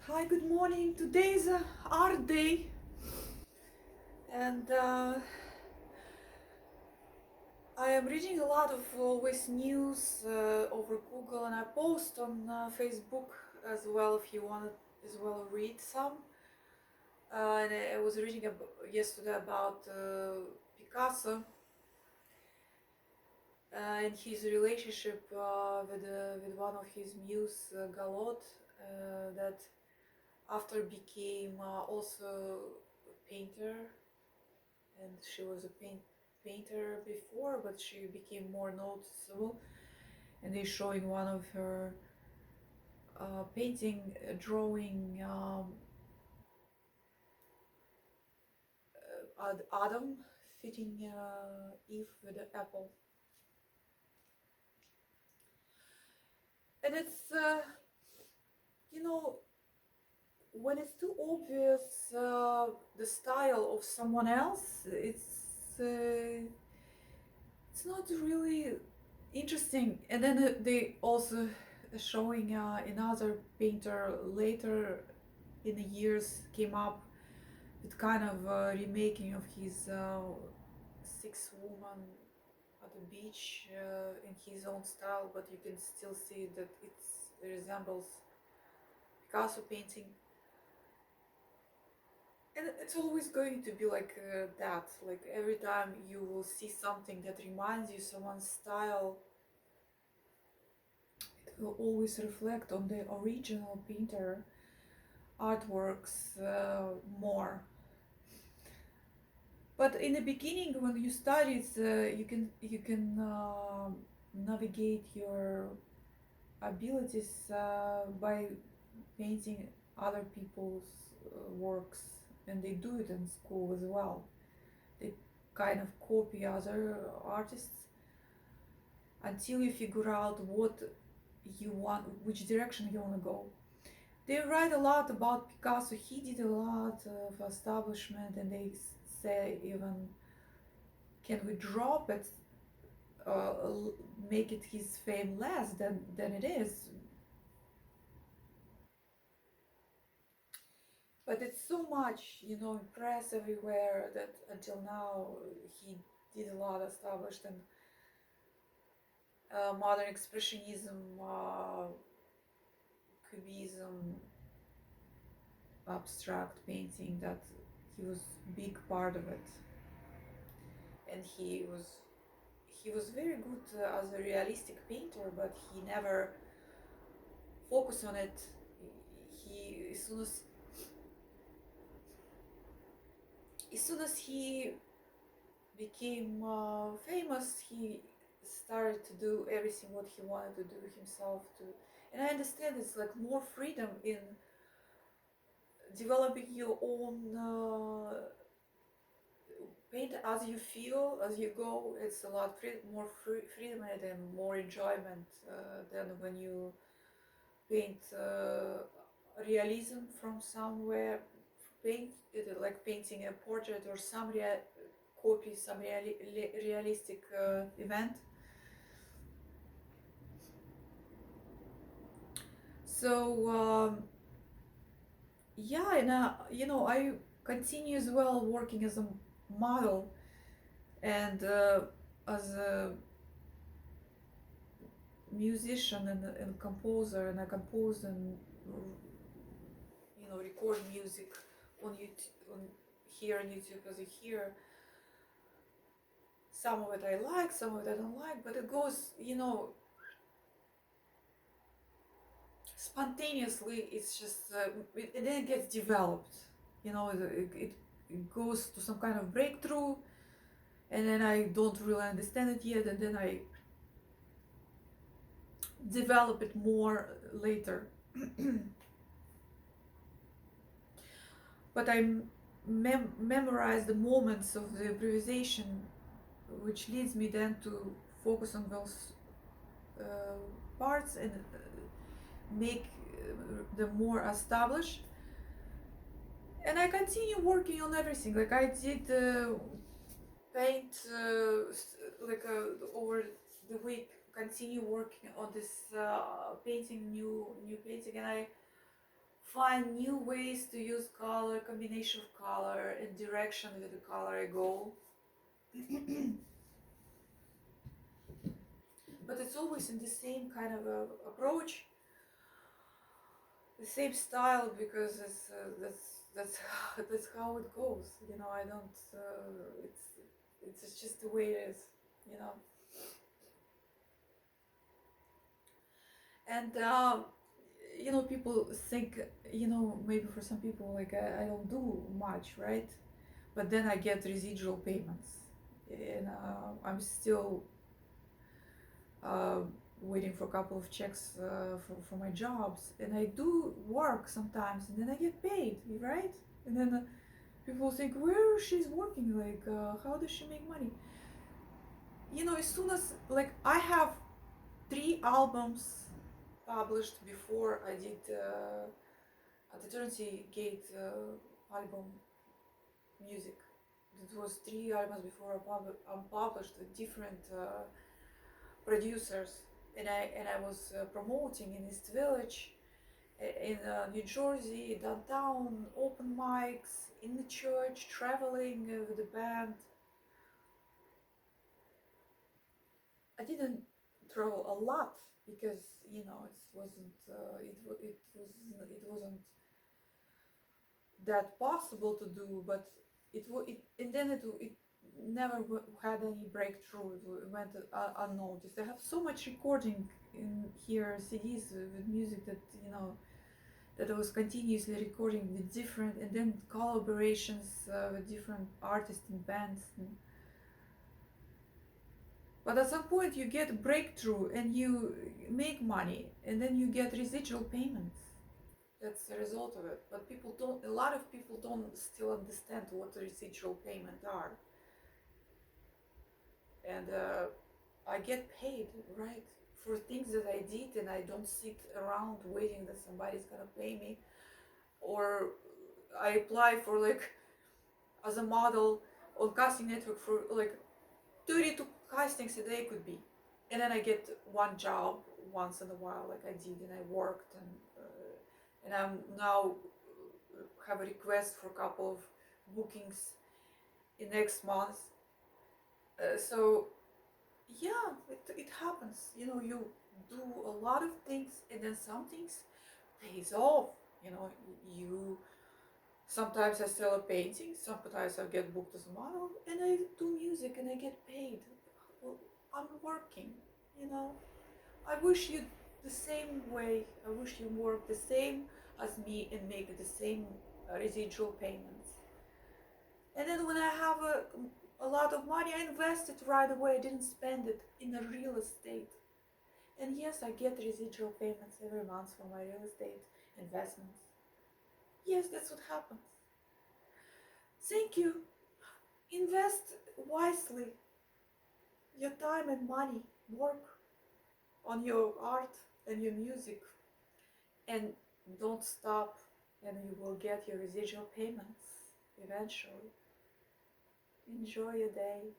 Hi, good morning. Today's art day, and I am reading a lot of always news over Google, and I post on Facebook as well if you want to as well read some. And I was reading yesterday about Picasso and his relationship with one of his muse, Galot, that after became also a painter, and she was a painter before, but she became more noticeable. And they're showing one of her painting, drawing Adam fitting Eve with the apple, and it's you know when it's too obvious the style of someone else, it's not really interesting. And then they also showing another painter later in the years came up with kind of remaking of his Six Woman at the beach in his own style, but you can still see that it resembles Picasso painting. And it's always going to be like that. Like every time you will see something that reminds you someone's style, it will always reflect on the original painter artworks more. But in the beginning, when you study, you can navigate your abilities by painting other people's works, and they do it in school as well. They kind of copy other artists until you figure out what you want, which direction you want to go. They write a lot about Picasso. He did a lot of establishment, and they say even, can we drop it, uh, make it his fame less than it is? But it's so much, press everywhere that until now he did a lot established and modern expressionism, cubism, abstract painting, that he was big part of it. And he was very good as a realistic painter, but he never focused on it. He as soon as he became famous, he started to do everything what he wanted to do himself to. And I understand it's like more freedom in developing your own paint as you feel as you go. It's a lot more freedom and more enjoyment than when you paint realism from somewhere. Paint it like painting a portrait or some copy some realistic event. So yeah, and I continue as well working as a model and as a musician and composer, and I compose and record music on YouTube, here on YouTube, as you hear. Some of it I like, some of it I don't like, but it goes, spontaneously. It's just and then it gets developed. It goes to some kind of breakthrough, and then I don't really understand it yet, and then I develop it more later. But I memorize the moments of the improvisation, which leads me then to focus on those uh, parts and make them more established. And I continue working on everything. Like I did paint over the week. Continue working on this painting, new painting, and I find new ways to use color, combination of color and direction with the color I go. But it's always in the same kind of approach, the same style, because that's that's how it goes. You know, I don't. It's just the way it is. You know, and you know, people think, you know, maybe for some people, like I don't do much, right? But then I get residual payments, and I'm still uh, waiting for a couple of checks for my jobs, and I do work sometimes, and then I get paid, right? And then people think, where she's working, like how does she make money? You know, as soon as, like, I have 3 albums published before I did at Eternity Gate album music. It was 3 albums before I published with different producers, and I was promoting in East Village, in New Jersey, downtown, open mics, in the church, traveling with the band. I didn't travel a lot because, you know, it wasn't it wasn't that possible to do, but it and then it never had any breakthrough. It went unnoticed. I have so much recording in here, CDs with music that, you know, that I was continuously recording with different, and then collaborations with different artists and bands. But at some point you get a breakthrough and you make money, and then you get residual payments. That's the result of it. But people don't, a lot of people don't still understand what the residual payments are. And I get paid, right, for things that I did, and I don't sit around waiting that somebody's gonna pay me. Or I apply for, like, as a model on casting network for like 32 castings a day could be, and then I get one job once in a while, like I did, and I worked, and I'm now have a request for a couple of bookings in next month. So yeah, it happens. You know, you do a lot of things, and then some things pays off. You know, you sometimes I sell a painting, sometimes I get booked as a model, and I do music and I get paid. Well, I'm working, you know. I wish you the same way. I wish you work the same as me and make the same residual payments. And then when I have a lot of money, I invest it right away. I didn't spend it in a real estate. And yes, I get residual payments every month for my real estate investments. Yes, that's what happens. Thank you. Invest wisely your time and money. Work on your art and your music, and don't stop, and you will get your residual payments eventually. Enjoy your day.